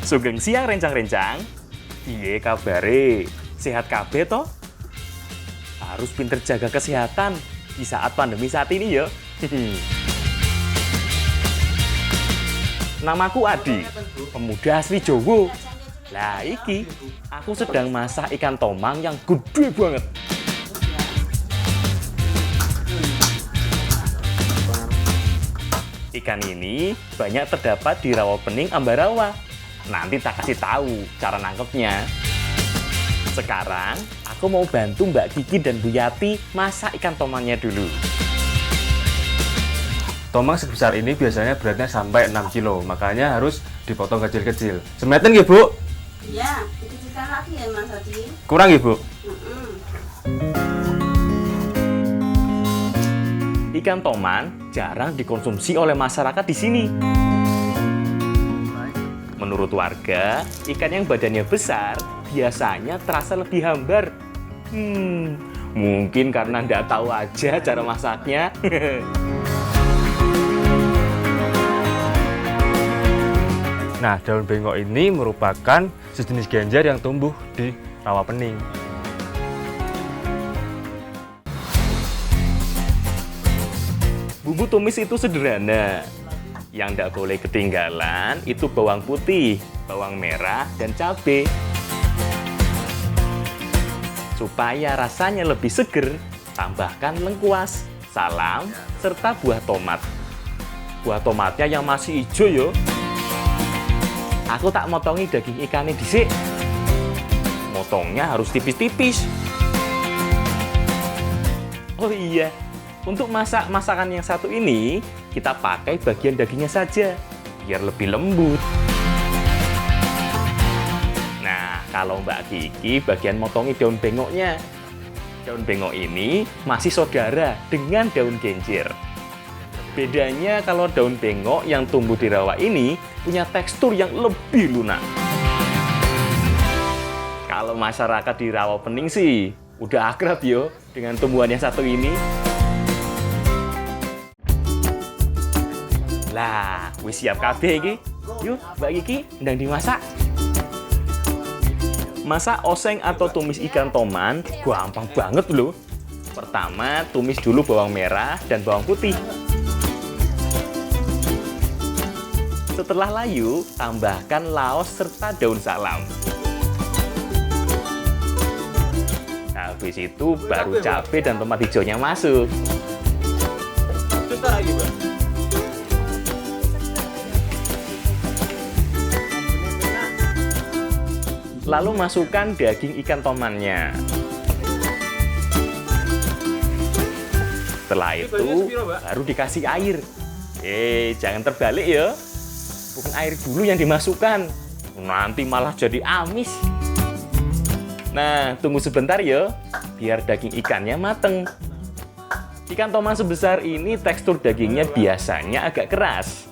Sugeng siang rencang-rencang. Piye kabare? Sehat kabeh toh? Harus pinter jaga kesehatan di saat pandemi saat ini ya. Namaku Adi, pemuda asli Jowo. Lah iki, aku sedang masak ikan tomang yang gede banget. Ikan ini banyak terdapat di Rawapening, Ambarawa. Nanti tak kasih tahu cara nangkepnya. Sekarang, aku mau bantu Mbak Kiki dan Bu Yati masak ikan tomangnya dulu. Tomang sebesar ini biasanya beratnya sampai 6 kilo, makanya harus dipotong kecil-kecil. Semetin nggih, Bu? Iya, dikecilkan lagi ya Mas Adi. Kurang nggih, Bu? Ikan tomang jarang dikonsumsi oleh masyarakat di sini. Menurut warga, ikan yang badannya besar biasanya terasa lebih hambar. Mungkin karena nggak tahu aja cara masaknya. Nah, daun bengok ini merupakan sejenis genjer yang tumbuh di Rawapening. Bumbu tumis itu sederhana. Yang tidak boleh ketinggalan itu bawang putih, bawang merah, dan cabai. Supaya rasanya lebih seger, tambahkan lengkuas, salam, serta buah tomat. Buah tomatnya yang masih hijau yo. Aku tak motongi daging ikannya dhisik. Motongnya harus tipis-tipis. Oh iya, untuk masak masakan yang satu ini, kita pakai bagian dagingnya saja, biar lebih lembut. Nah, kalau Mbak Kiki bagian motongi daun bengoknya. Daun bengok ini masih saudara dengan daun genjer. Bedanya kalau daun bengok yang tumbuh di rawa ini punya tekstur yang lebih lunak. Kalau masyarakat di Rawapening sih udah akrab yo dengan tumbuhan yang satu ini. Lah, wis siap kabeh iki. Yuk, Mbak Kiki, ndang dimasak. Masak oseng atau tumis ikan tomang gampang banget loh. Pertama, tumis dulu bawang merah dan bawang putih. Setelah layu, tambahkan laos serta daun salam. Habis itu baru cabai dan tomat hijaunya masuk. Lalu masukkan daging ikan tomannya. Setelah itu baru dikasih air. Jangan terbalik ya. Bukan air dulu yang dimasukkan. Nanti malah jadi amis. Nah, tunggu sebentar ya, biar daging ikannya mateng. Ikan tomang sebesar ini tekstur dagingnya biasanya agak keras.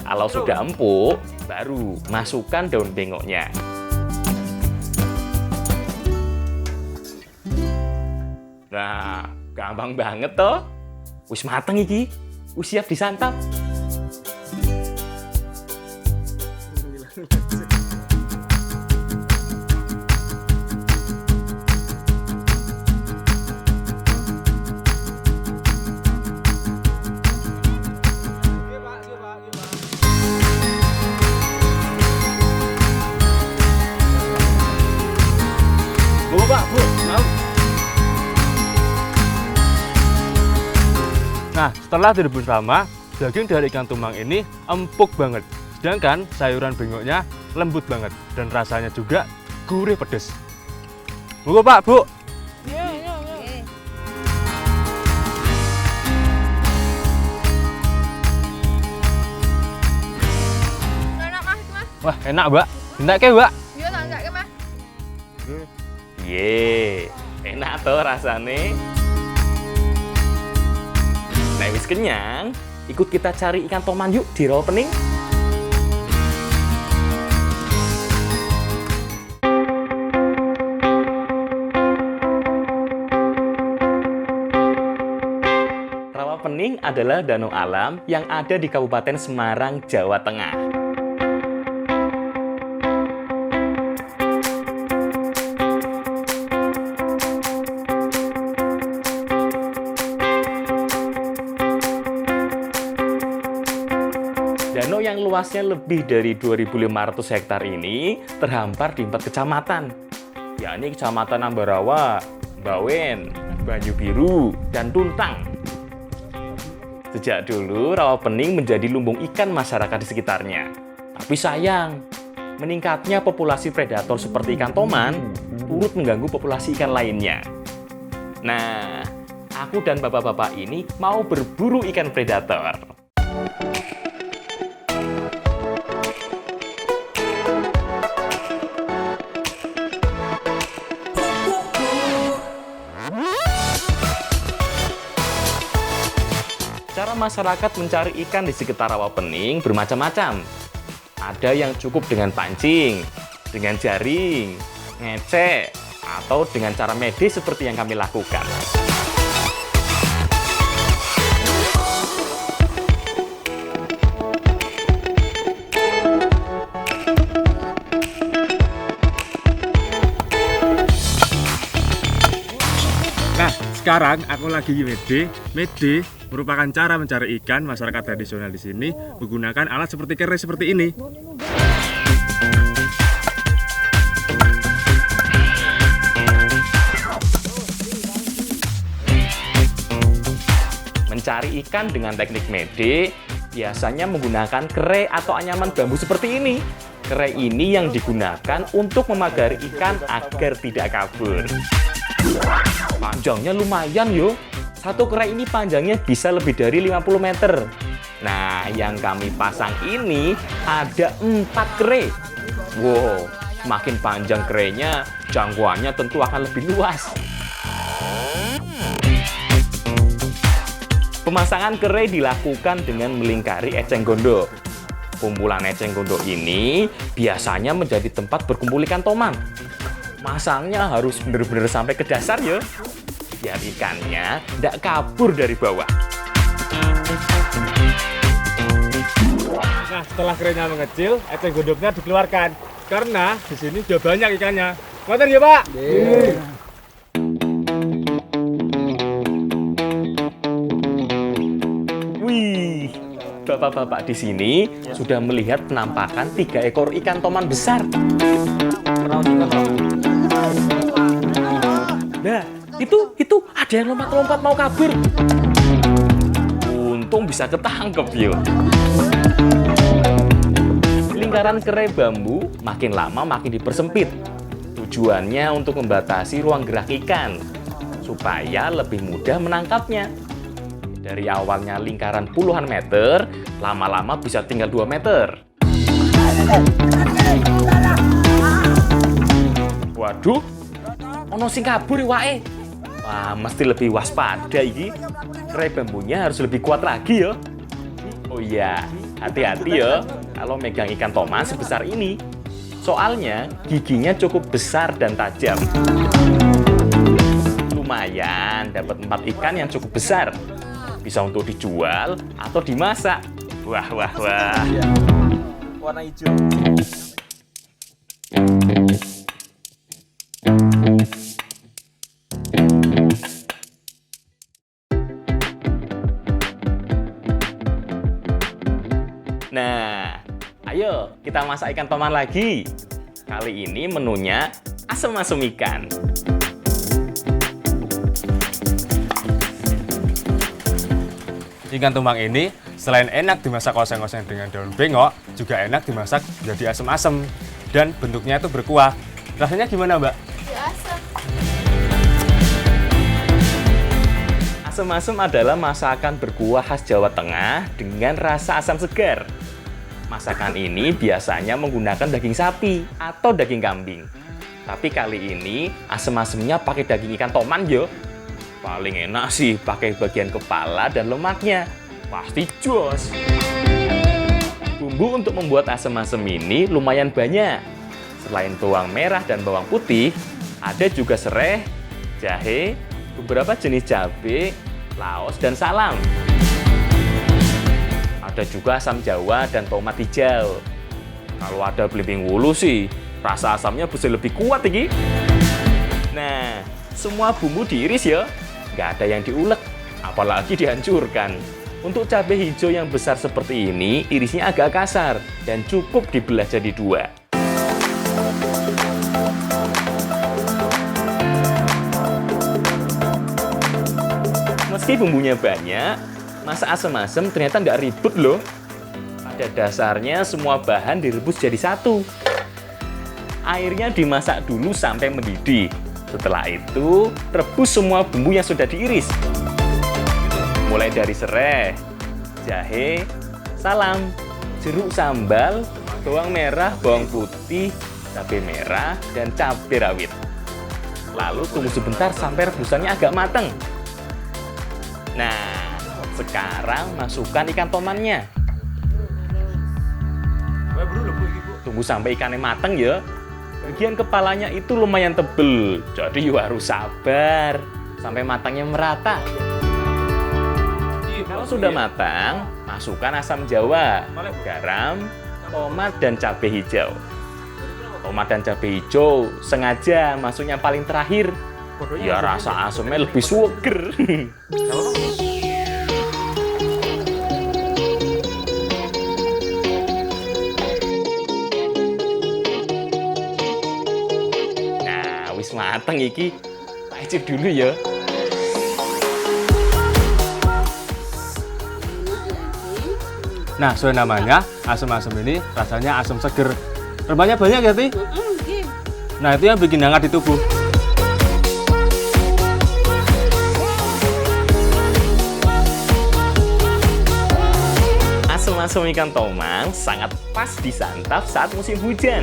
Kalau sudah empuk, baru masukkan daun bengoknya. Nah, gampang banget toh. Wis mateng iki. Wis siap disantap. Bu, Pak, Bu, mau. Nah, setelah direbus lama, daging dari ikan tomang ini empuk banget. Sedangkan sayuran bengoknya lembut banget dan rasanya juga gurih pedes. Bu, Pak, Bu. Enak Mas, Mas. Wah, enak, Mbak. Enak ke, Mbak? Iya, tak enggak ke Mas. Enak toh rasane. Nah, wis kenyang, ikut kita cari ikan tomang yuk di Rawapening. Rawapening adalah danau alam yang ada di Kabupaten Semarang, Jawa Tengah. luasnya lebih dari 2.500 hektar ini terhampar di 4 kecamatan, yakni Kecamatan Ambarawa, Bawen, Banyu Biru, dan Tuntang. Sejak dulu, Rawapening menjadi lumbung ikan masyarakat di sekitarnya. Tapi sayang, meningkatnya populasi predator seperti ikan toman turut mengganggu populasi ikan lainnya. Nah, aku dan bapak-bapak ini mau berburu ikan predator. Cara masyarakat mencari ikan di sekitar Rawapening bermacam-macam. Ada yang cukup dengan pancing, dengan jaring, ngecek, atau dengan cara medis seperti yang kami lakukan. Nah, sekarang aku lagi mede. Mede merupakan cara mencari ikan masyarakat tradisional di sini menggunakan alat seperti keris seperti ini. Mencari ikan dengan teknik mede biasanya menggunakan kere atau anyaman bambu seperti ini. Kere ini yang digunakan untuk memagari ikan agar tidak kabur. Panjangnya lumayan yo. Satu kere ini panjangnya bisa lebih dari 50 meter. Nah, yang kami pasang ini ada 4 kere. Wow, semakin panjang kerenya, jangkauannya tentu akan lebih luas. Pemasangan kere dilakukan dengan melingkari eceng gondok. Kumpulan eceng gondok ini biasanya menjadi tempat berkumpul ikan toman. Masangnya harus benar-benar sampai ke dasar ya, biar ikannya tidak kabur dari bawah. Nah, setelah kerenya mengecil, eceng gondoknya dikeluarkan. Karena di sini sudah banyak ikannya. Ngoten ya, Pak? Wih, bapak-bapak di sini sudah melihat penampakan 3 ekor ikan toman besar. Nah, itu ada yang lompat-lompat mau kabur. Untung bisa ketangkep yuk. Lingkaran kere bambu makin lama makin dipersempit. Tujuannya untuk membatasi ruang gerak ikan supaya lebih mudah menangkapnya. Dari awalnya lingkaran puluhan meter, lama-lama bisa tinggal 2 meter. Waduh, ono sing kabur wae. Wah, mesti lebih waspada iki. Kere bambunya harus lebih kuat lagi ya. Oh iya, hati-hati ya kalau megang ikan toman sebesar ini. Soalnya giginya cukup besar dan tajam. Lumayan dapat 4 ikan yang cukup besar. Bisa untuk dijual atau dimasak. Wah. Warna hijau. Nah, ayo kita masak ikan toman lagi. Kali ini menunya asam-asam ikan. Ikan tumbang ini selain enak dimasak oseng-oseng dengan daun bengok, juga enak dimasak jadi asem-asem dan bentuknya itu berkuah. Rasanya gimana, Mbak? Biasa. Asam-asam adalah masakan berkuah khas Jawa Tengah dengan rasa asam segar. Masakan ini biasanya menggunakan daging sapi atau daging kambing. Tapi kali ini asam-asamnya pakai daging ikan toman yo. Paling enak sih pakai bagian kepala dan lemaknya. Pasti jos. Bumbu untuk membuat asam-asam ini lumayan banyak. Selain bawang merah dan bawang putih, ada juga serai, jahe, beberapa jenis cabai, laos, dan salam. Ada juga asam jawa dan tomat hijau. Kalau ada belimbing wulu sih, rasa asamnya bisa lebih kuat iki. Nah, semua bumbu diiris ya. Nggak ada yang diulek, apalagi dihancurkan. Untuk cabai hijau yang besar seperti ini, irisnya agak kasar dan cukup dibelah jadi 2. Meski bumbunya banyak, masak asem-asem ternyata nggak ribet loh. Pada dasarnya semua bahan direbus jadi satu. Airnya dimasak dulu sampai mendidih. Setelah itu, rebus semua bumbu yang sudah diiris. Mulai dari serai, jahe, salam, jeruk sambal, bawang merah, bawang putih, cabai merah, dan cabai rawit. Lalu tunggu sebentar sampai rebusannya agak matang. Nah, sekarang masukkan ikan tomannya. Tunggu sampai ikannya matang ya. Bagian kepalanya itu lumayan tebel, jadi harus sabar sampai matangnya merata. Kalau sudah matang, masukkan asam jawa, garam, tomat, dan cabai hijau. Tomat dan cabai hijau sengaja masuknya paling terakhir. Ya rasa asamnya lebih seger. Nah, wis mateng iki. Tak icip dulu ya. Nah, sesuai namanya, asam-asam ini rasanya asam seger. Rempahnya banyak ya, Ti? Nah, itu yang bikin hangat di tubuh. Asam-asam ikan tomang sangat pas disantap saat musim hujan.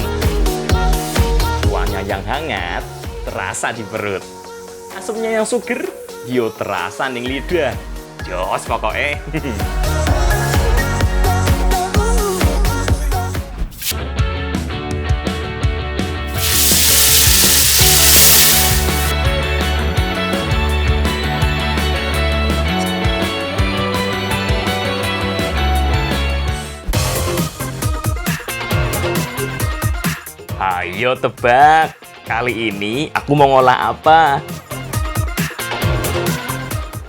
Kuahnya yang hangat terasa di perut. Asamnya yang seger, yo terasa ning lidah. Jos pokoknya. Ayo tebak, kali ini aku mau ngolah apa?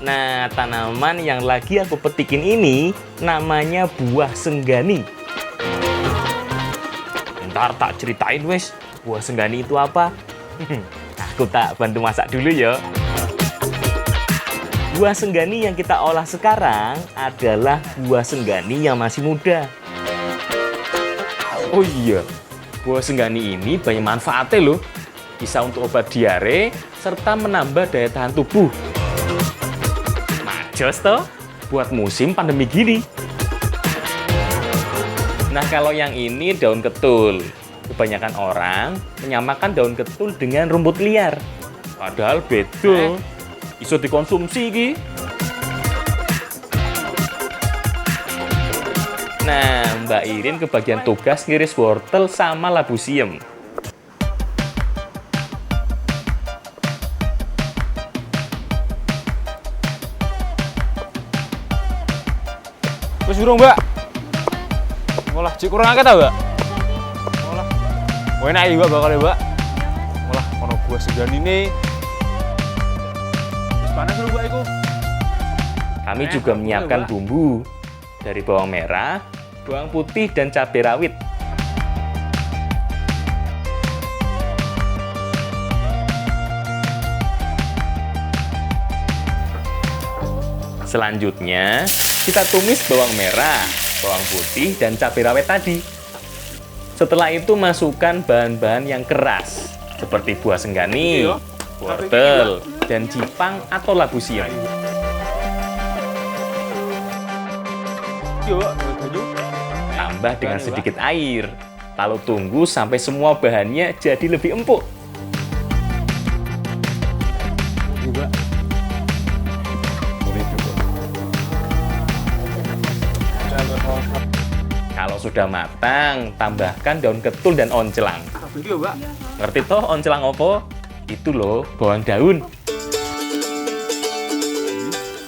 Nah, tanaman yang lagi aku petikin ini namanya buah senggani. Ntar tak ceritain wes, buah senggani itu apa? Aku tak bantu masak dulu ya. Buah senggani yang kita olah sekarang adalah buah senggani yang masih muda. Oh iya, buah senggani ini banyak manfaatnya loh. Bisa untuk obat diare, serta menambah daya tahan tubuh. Majos toh, buat musim pandemi gini. Nah, kalau yang ini daun ketul. Kebanyakan orang menyamakan daun ketul dengan rumput liar. Padahal beda. Iso dikonsumsi iki. Nah, Mbak Irin kebagian tugas ngiris wortel sama labu siem. Wes burung, Mbak. Ngolah cik kurang akeh ta, Mbak? Ngolah. Wah, enak ya, Mbak, bakal ya, Mbak. Ngolah ono buah senggani ini. Wis panas lho, Mbak, iku. Kami juga menyiapkan bumbu dari bawang merah, bawang putih, dan cabai rawit. Selanjutnya, kita tumis bawang merah, bawang putih, dan cabai rawit tadi. Setelah itu masukkan bahan-bahan yang keras, seperti buah senggani, wortel, dan cipang atau labu siam. Tambah dengan sedikit air, lalu tunggu sampai semua bahannya jadi lebih empuk. Kalau sudah matang, tambahkan daun ketul dan oncelang. Ngerti toh oncelang opo? Itu loh, bawang daun.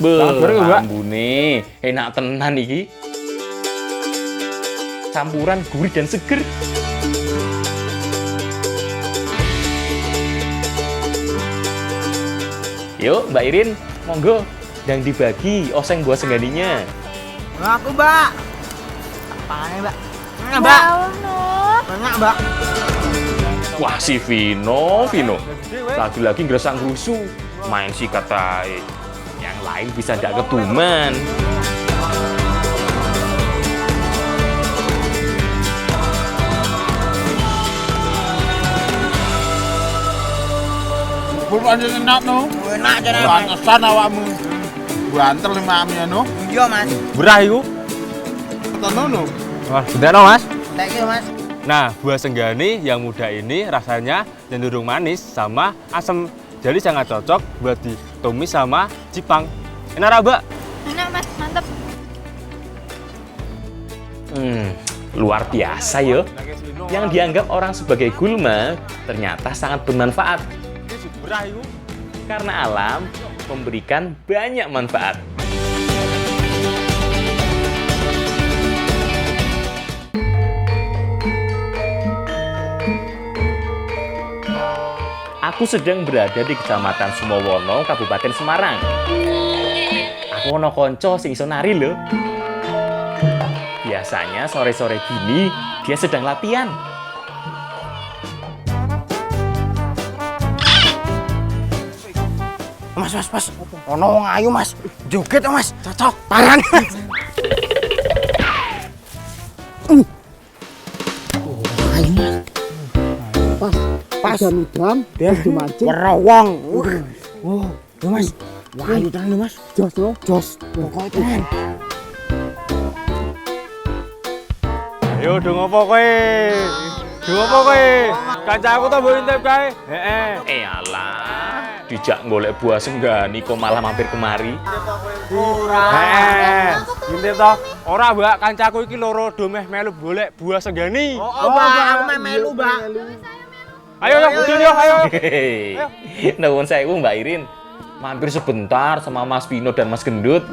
Ambune enak tenan iki. Campuran gurih dan seger. Yuk, Mbak Irin, monggo, dan dibagi oseng buah sengganinya. Aku, Mbak. Apaan, Mbak? Mbak. Banyak, Mbak. Wah, si Vino. Lagi-lagi ngeresang rusuh. Main sikat ae. Yang lain bisa ndak ketuman. Bubur pancen enak no. Enak jane. Pantesan awakmu. Banter lima ami no. Iya, Mas. Murah iku. Tenono no. Wah, bentar Mas. Tek iki, Mas. Nah, buah senggani yang muda ini rasanya cenderung manis sama asam. Jadi sangat cocok buat ditumis sama cipang. Enak ra, Mbak? Enak Mas, mantep. Luar biasa ya. Yang dianggap orang sebagai gulma ternyata sangat bermanfaat. Karena alam memberikan banyak manfaat. Aku sedang berada di Kecamatan Sumowono, Kabupaten Semarang. Aku ono konco sing iso nari lho. Biasanya sore-sore gini dia sedang latihan. Mas. Ono wong ayu, Mas. Joget, Mas. Cocok. Parang. Ayu, Mas. Pas. Udan, dia dimancing. Werowong. Oh, Mas. Wah, ayu tenan, Mas. Jos, no. Jos. Pokoke tenan. Ayo dong apa kowe? Dong apa kowe? Kancaku tak mbok intip kae. Heeh. Alah, dijak golek buah senggani kok malah mampir kemari. Heeh. Intip to. Ora, Mbak, kancaku iki loro do meh melu golek buah senggani. Oh, Mbak, aku melu, Mbak. Ayo, budun yo, ayo. Nuwun sewu Mbak Irin. Mampir sebentar sama Mas Vino dan Mas Gendut.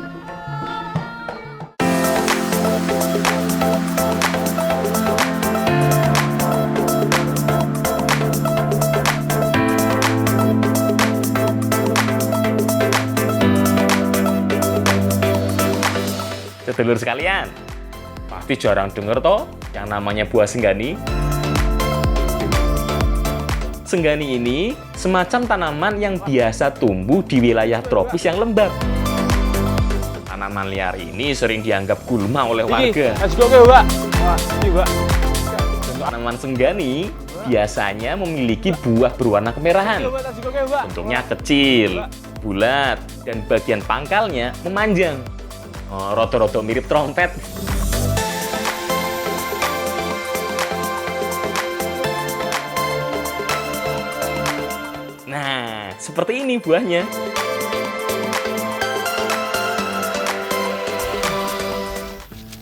Sedulur sekalian, pasti jarang denger toh yang namanya buah senggani. Senggani ini semacam tanaman yang biasa tumbuh di wilayah tropis yang lembab. Tanaman liar ini sering dianggap gulma oleh warga. Let's go, Mbak. Wah, ini, Mbak. Tanaman senggani biasanya memiliki buah berwarna kemerahan. Bentuknya kecil, bulat, dan bagian pangkalnya memanjang. Oh, roto-roto mirip trompet. Nah, seperti ini buahnya.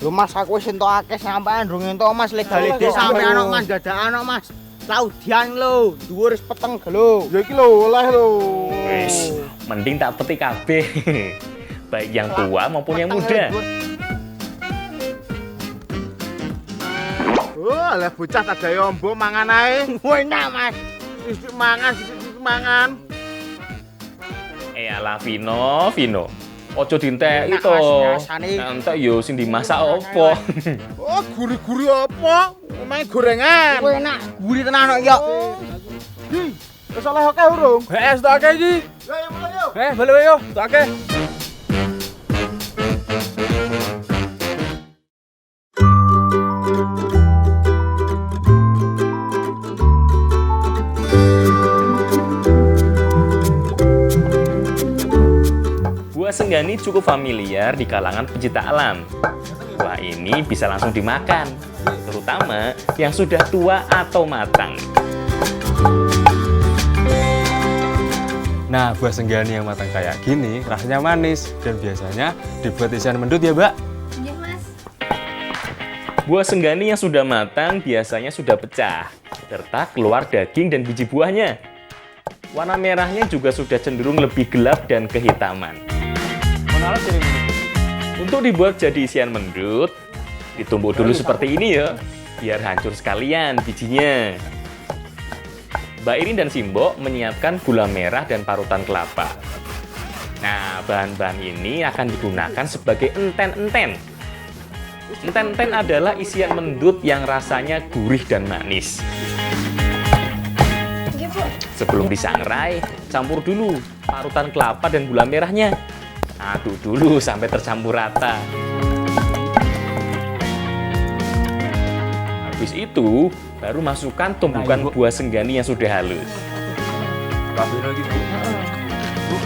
Lho, Mas, aku wis entuk akeh sampean ndung entuk, Mas, legal-legal sampe anak Mas dadak anak Mas. Laudian lho, dhuwur wis peteng lho. Ya iki lho oleh lho. Wis, mending tak petik kabeh. Baik yang tua maupun yang muda. Oh, oleh bocah tak gawe ombo mangan ae. Enak, Mas. Sithik mangan, sithik mangan. Alah Vino. Ojo dintek Enak, itu. Mas, rasane. Entek yo sing dimasak opo. Oh, gurih-gurih apa? Omane gorengan. Kuwi enak, gurih tenan kok ya. Wis oleh akeh urung? Wis tak akeh iki. Ya mulai yo. Balik yo, tak akeh. Buah senggani cukup familiar di kalangan pecinta alam. Buah ini bisa langsung dimakan, terutama yang sudah tua atau matang. Nah, buah senggani yang matang kayak gini rasanya manis dan biasanya dibuat isian mendut ya, Mbak. Iya Mas. Buah senggani yang sudah matang biasanya sudah pecah, serta keluar daging dan biji buahnya. Warna merahnya juga sudah cenderung lebih gelap dan kehitaman. Untuk dibuat jadi isian mendut, ditumbuk dulu seperti ini ya, biar hancur sekalian bijinya. Mbak Irin dan Simbo menyiapkan gula merah dan parutan kelapa. Nah, bahan-bahan ini akan digunakan sebagai enten-enten Enten-enten adalah isian mendut yang rasanya gurih dan manis. Sebelum disangrai, campur dulu parutan kelapa dan gula merahnya. Aduk dulu sampai tercampur rata. Habis itu, baru masukkan tumbukan buah senggani yang sudah halus. Kabeh lagi, Bu. Bu.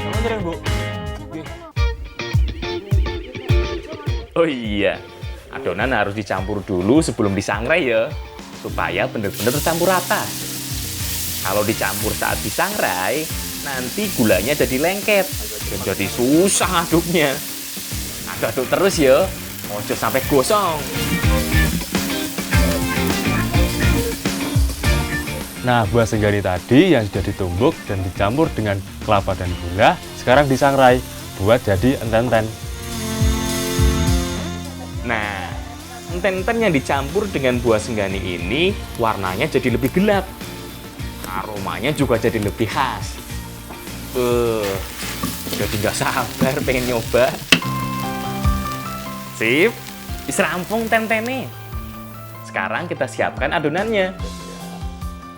Sama nyereng, Bu. Oh iya, adonan harus dicampur dulu sebelum disangrai ya, supaya benar-benar tercampur rata. Kalau dicampur saat disangrai, nanti gulanya jadi lengket dan jadi susah ngaduknya. Aduk-aduk terus ya, ojo sampai gosong. Nah, buah senggani tadi yang sudah ditumbuk dan dicampur dengan kelapa dan gula, sekarang disangrai buat jadi enten-enten. Nah, enten-enten yang dicampur dengan buah senggani ini warnanya jadi lebih gelap. Aromanya juga jadi lebih khas. Jadi nggak sabar pengen nyoba. Sip, wis rampung tentene. Sekarang kita siapkan adonannya.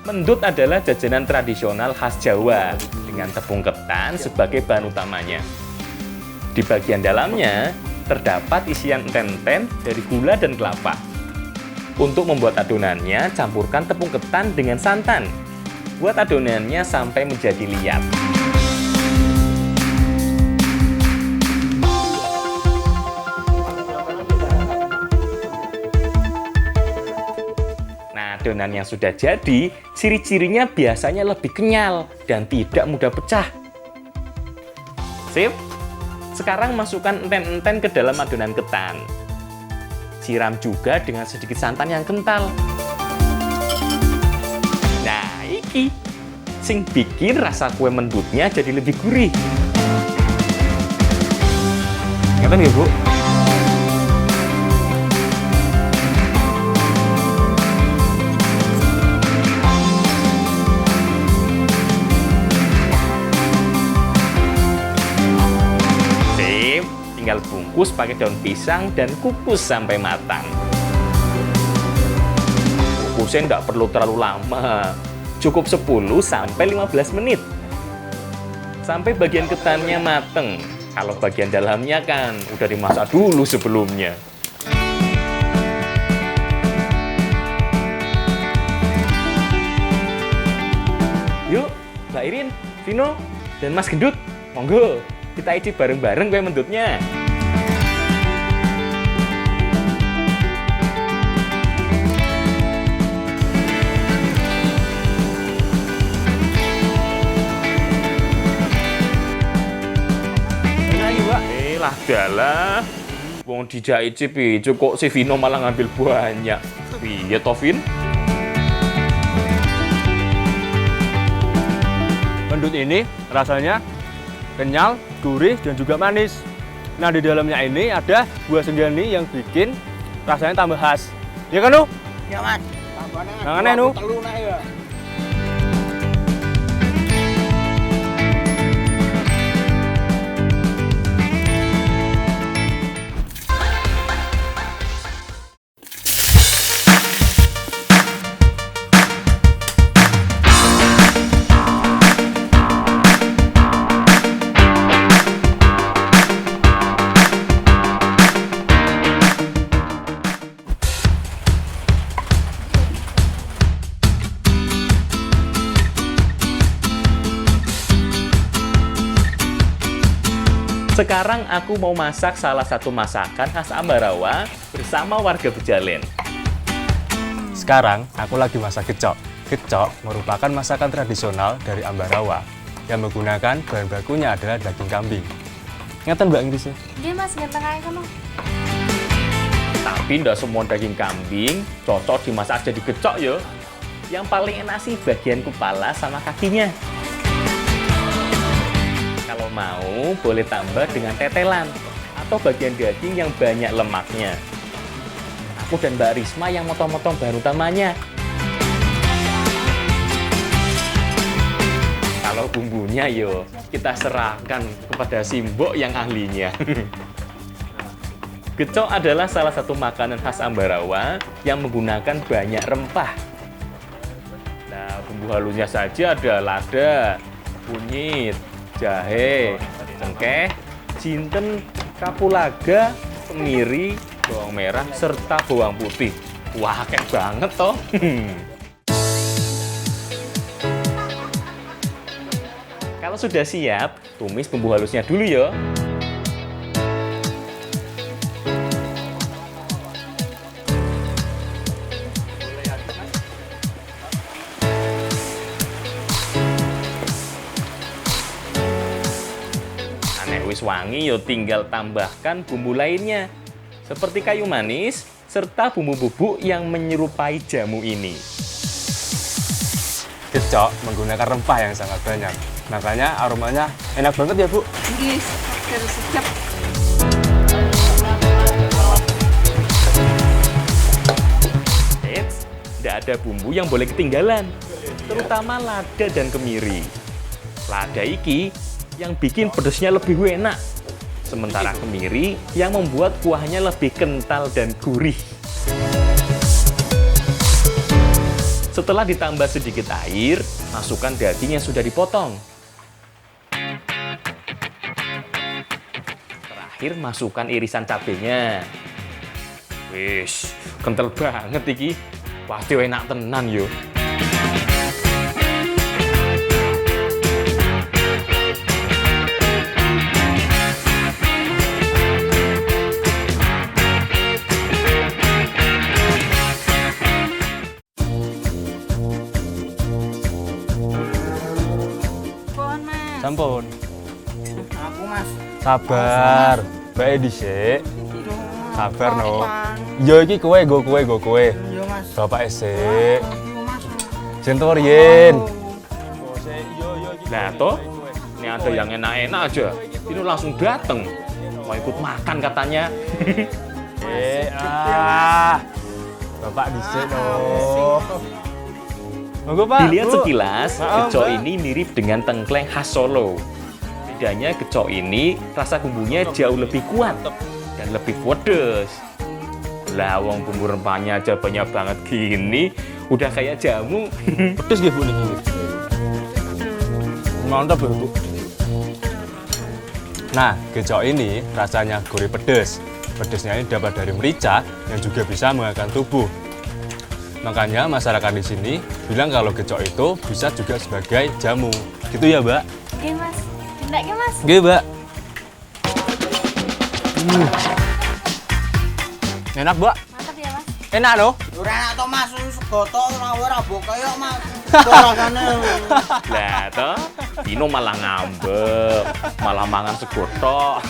Mendut adalah jajanan tradisional khas Jawa dengan tepung ketan sebagai bahan utamanya. Di bagian dalamnya terdapat isian enten-enten dari gula dan kelapa. Untuk membuat adonannya, campurkan tepung ketan dengan santan. Buat adonannya sampai menjadi liat. Nah, adonan yang sudah jadi, ciri-cirinya biasanya lebih kenyal dan tidak mudah pecah. Sip? Sekarang masukkan enten-enten ke dalam adonan ketan. Siram juga dengan sedikit santan yang kental. Nah, iki sing bikin rasa kue mendutnya jadi lebih gurih. Ngeten nggih, Bu? Tinggal bungkus pakai daun pisang dan kukus sampai matang. Kukusnya nggak perlu terlalu lama, cukup 10 sampai 15 menit. Sampai bagian ketannya mateng. Kalau bagian dalamnya kan udah dimasak dulu sebelumnya. Yuk, Mbak Irin, Vino, dan Mas Gendut, monggo kita icip bareng-bareng kue mendutnya. Lah dalah, wong dijak icip ijo kok si Vino malah ngambil banyak. Piye to, Vin? Mendut ini rasanya kenyal, gurih, dan juga manis. Nah, di dalamnya ini ada buah senggani yang bikin rasanya tambah khas. Ya kan, Nu? Ya, Mas. Tambahnya Nangannya, Nu? telu nek ya. Sekarang aku mau masak salah satu masakan khas Ambarawa bersama warga Bejalen. Sekarang aku lagi masak gecok. Gecok merupakan masakan tradisional dari Ambarawa yang menggunakan bahan bakunya adalah daging kambing. Ngeten Mbak Inggrisnya? Dia Mas ganteng aja kamu. Tapi ndak semua daging kambing cocok dimasak jadi gecok ya. Yang paling enak sih bagian kepala sama kakinya. Kalau mau, boleh tambah dengan tetelan atau bagian daging yang banyak lemaknya. Aku dan Mbak Risma yang motong-motong bahan utamanya. Kalau bumbunya yo, kita serahkan kepada Simbok yang ahlinya. Gecok adalah salah satu makanan khas Ambarawa yang menggunakan banyak rempah. Nah, bumbu halusnya saja ada lada, kunyit, jahe, cengkeh, jinten, kapulaga, kemiri, bawang merah, serta bawang putih. Wah, kayak banget toh. Kalau sudah siap, tumis bumbu halusnya dulu ya. Nek wis wangi yo tinggal tambahkan bumbu lainnya seperti kayu manis serta bumbu bubuk yang menyerupai jamu ini. Gecok menggunakan rempah yang sangat banyak. Makanya aromanya enak banget ya, Bu. Nggih, terus sedap. Eits, tidak ada bumbu yang boleh ketinggalan, terutama lada dan kemiri. Lada iki yang bikin pedesnya lebih enak, sementara kemiri yang membuat kuahnya lebih kental dan gurih. Setelah ditambah sedikit air, masukkan daging yang sudah dipotong. Terakhir masukkan irisan cabenya. Wis, kental banget iki. Pasti enak tenan yo. Pohon, Mas. Sampun. Aku Mas. Sabar. Bae dhisik. Sabar no. Yo iki kowe go kowe. Iya Mas. Bapak esik. Iya Mas. Jentor yen. Nah toh, ini ada yang enak-enak aja. Ini langsung dateng. Mau ikut makan katanya. Bapak dhisik no. Monggo Pak. Dilihat Bu. sekilas, Maaf, gecok Mbak. ini mirip dengan tengkleng khas Solo. Bedanya gecok ini rasa bumbunya jauh lebih kuat dan lebih pedes. Lah wong bumbu rempahnya aja banyak banget gini, udah kayak jamu. Pedes nggih Bu niki. Mantap ya, Bu. Nah, gecok ini rasanya gurih pedes. Pedesnya ini dapat dari merica yang juga bisa menghangatkan tubuh. Makanya masyarakat di sini bilang kalau gecok itu bisa juga sebagai jamu. Gitu ya, Mbak? Oke, Mas. Enggak ke, Mas? Oke, Mbak. Enak, Mbak. Mantap ya, Mas. Enak loh. Ora enak to Mas, segoto ora boka yo Mas. Rasane. Lah toh, Dino malah ngambek, malah mangan sego tok.